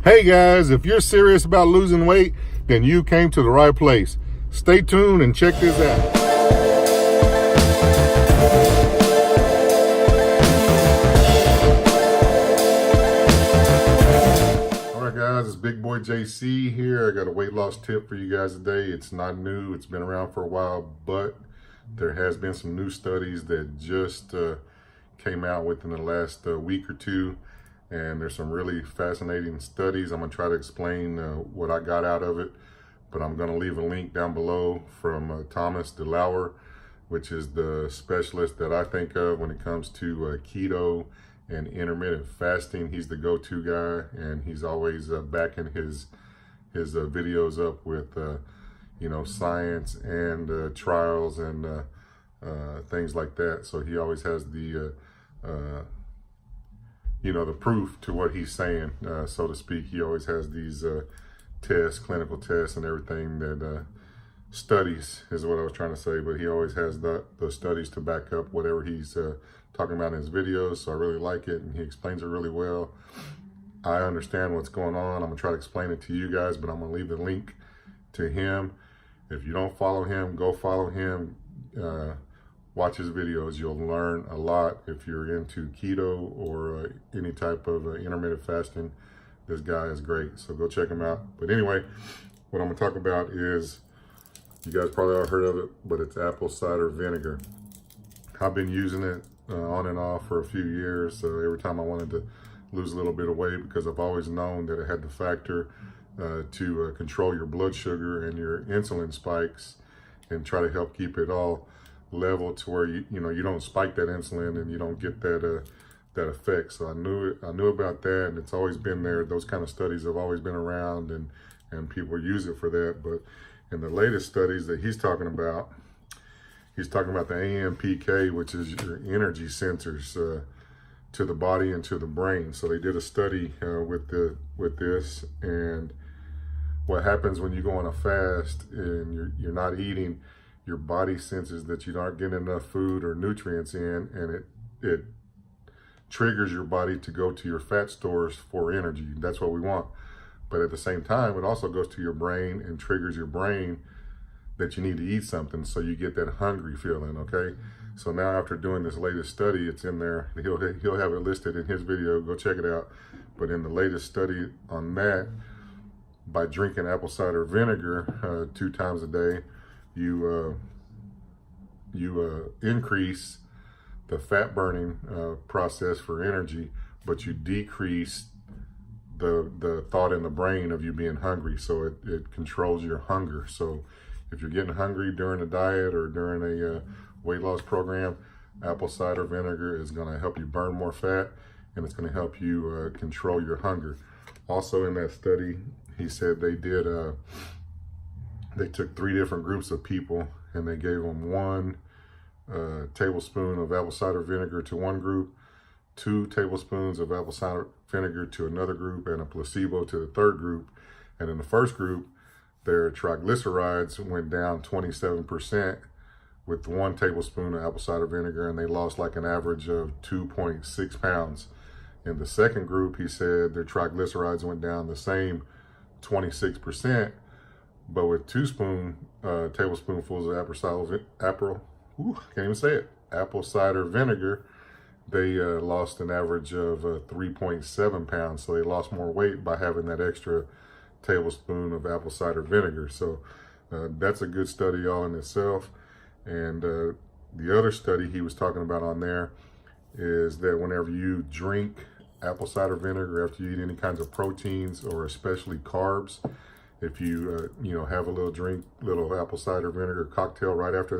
Hey guys, if you're serious about losing weight, then you came to the right place. Stay tuned and check this out. All right guys, it's Big Boy JC here. I got a weight loss tip for you guys today. It's not new, it's been around for a while, but there has been some new studies that just came out within the last week or two. And there's some really fascinating studies. I'm gonna try to explain what I got out of it, but I'm gonna leave a link down below from Thomas DELAUER, which is the specialist that I think of when it comes to keto and intermittent fasting. He's the go-to guy, and he's always backing his videos up with science and trials and things like that. So he always has the the proof to what he's saying, so to speak. He always has these tests, clinical tests and everything that studies is what I was trying to say, but he always has the studies to back up whatever he's talking about in his videos. So I really like it, and he explains it really well. I understand what's going on. I'm gonna try to explain it to you guys, but I'm gonna leave the link to him. If you don't follow him, go follow him. Watch his videos. You'll learn a lot if you're into keto or any type of intermittent fasting. This guy is great, so go check him out. But anyway, what I'm gonna talk about is, you guys probably all heard of it, but it's apple cider vinegar. I've been using it on and off for a few years. So every time I wanted to lose a little bit of weight, because I've always known that it had the factor to control your blood sugar and your insulin spikes and try to help keep it all level to where you don't spike that insulin and you don't get that that effect. So I knew about that, and it's always been there. Those kind of studies have always been around, and people use it for that. But in the latest studies that he's talking about the AMPK, which is your energy sensors to the body and to the brain. So they did a study with this, and what happens when you go on a fast and you're not eating, your body senses that you aren't getting enough food or nutrients in, and it triggers your body to go to your fat stores for energy. That's what we want. But at the same time, it also goes to your brain and triggers your brain that you need to eat something, so you get that hungry feeling, okay? So now, after doing this latest study, it's in there. He'll have it listed in his video. Go check it out. But in the latest study on that, by drinking apple cider vinegar 2 times a day, you increase the fat burning process for energy, but you decrease the thought in the brain of you being hungry. So it controls your hunger. So if you're getting hungry during a diet or during a weight loss program, apple cider vinegar is going to help you burn more fat, and it's going to help you control your hunger. Also in that study, he said they took 3 different groups of people, and they gave them 1 tablespoon of apple cider vinegar to one group, 2 tablespoons of apple cider vinegar to another group, and a placebo to the third group. And in the first group, their triglycerides went down 27% with 1 tablespoon of apple cider vinegar, and they lost like an average of 2.6 pounds. In the second group, he said their triglycerides went down the same 26%, but with 2 tablespoonfuls of apple cider vinegar, they lost an average of 3.7 pounds. So they lost more weight by having that extra tablespoon of apple cider vinegar. So that's a good study all in itself. And the other study he was talking about on there is that whenever you drink apple cider vinegar after you eat any kinds of proteins, or especially carbs, if you have a little apple cider vinegar cocktail right after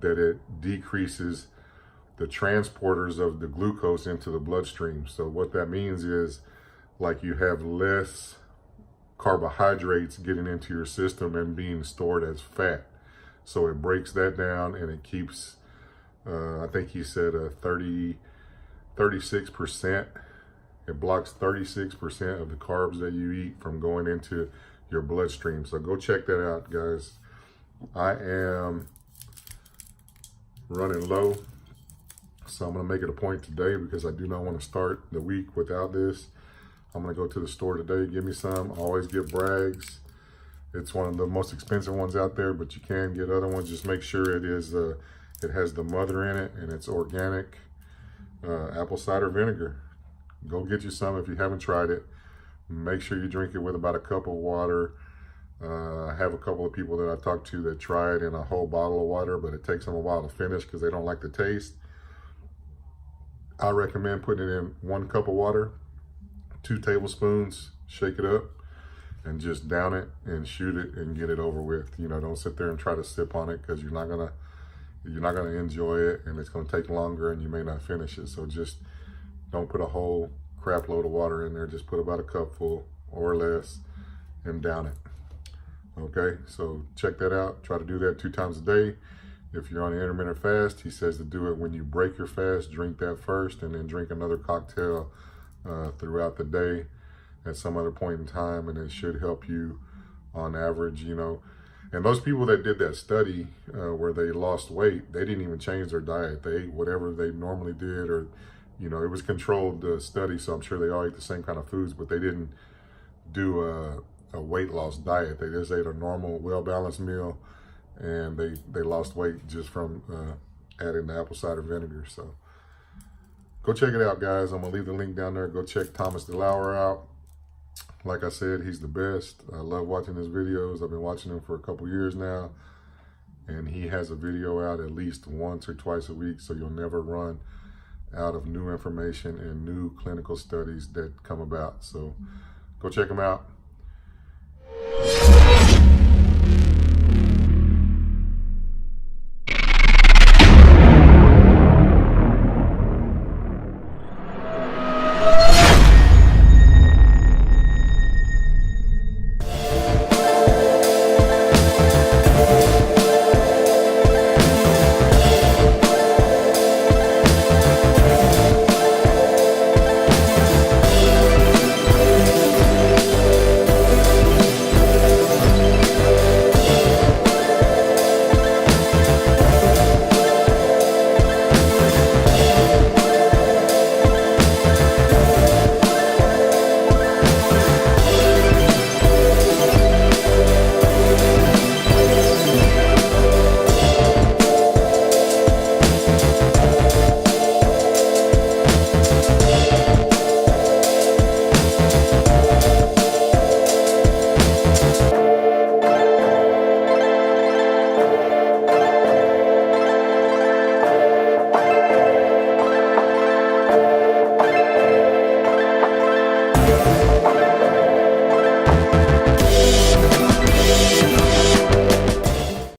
that it decreases the transporters of the glucose into the bloodstream. So what that means is, like, you have less carbohydrates getting into your system and being stored as fat. So it breaks that down, and it keeps, I think he said 36%. It blocks 36% of the carbs that you eat from going into your bloodstream. So go check that out, guys. I am running low, so I'm gonna make it a point today, because I do not want to start the week without this. I'm gonna go to the store today, give me some. I always get Bragg's. It's one of the most expensive ones out there, but you can get other ones. Just make sure it is it has the mother in it and it's organic apple cider vinegar. Go get you some if you haven't tried it. Make sure you drink it with about a cup of water. I have a couple of people that I talked to that try it in a whole bottle of water, but it takes them a while to finish because they don't like the taste. I recommend putting it in 1 cup of water, 2 tablespoons, shake it up, and just down it and shoot it and get it over with. You know, don't sit there and try to sip on it because you're not gonna enjoy it, and it's gonna take longer and you may not finish it. So just don't put a whole crap load of water in there. Just put about a cupful or less and down it. Okay, so check that out. Try to do that 2 times a day. If you're on an intermittent fast, he says to do it when you break your fast, drink that first, and then drink another cocktail throughout the day at some other point in time, and it should help you on average, you know. And those people that did that study where they lost weight, they didn't even change their diet. They ate whatever they normally did, or, you know, it was controlled study, so I'm sure they all ate the same kind of foods, but they didn't do a weight loss diet. They just ate a normal, well-balanced meal, and they lost weight just from adding the apple cider vinegar. So go check it out, guys. I'm gonna leave the link down there. Go check Thomas DELAUER out. Like I said, he's the best. I love watching his videos. I've been watching him for a couple years now, and he has a video out at least once or twice a week, so you'll never run out of new information and new clinical studies that come about. So go check him out.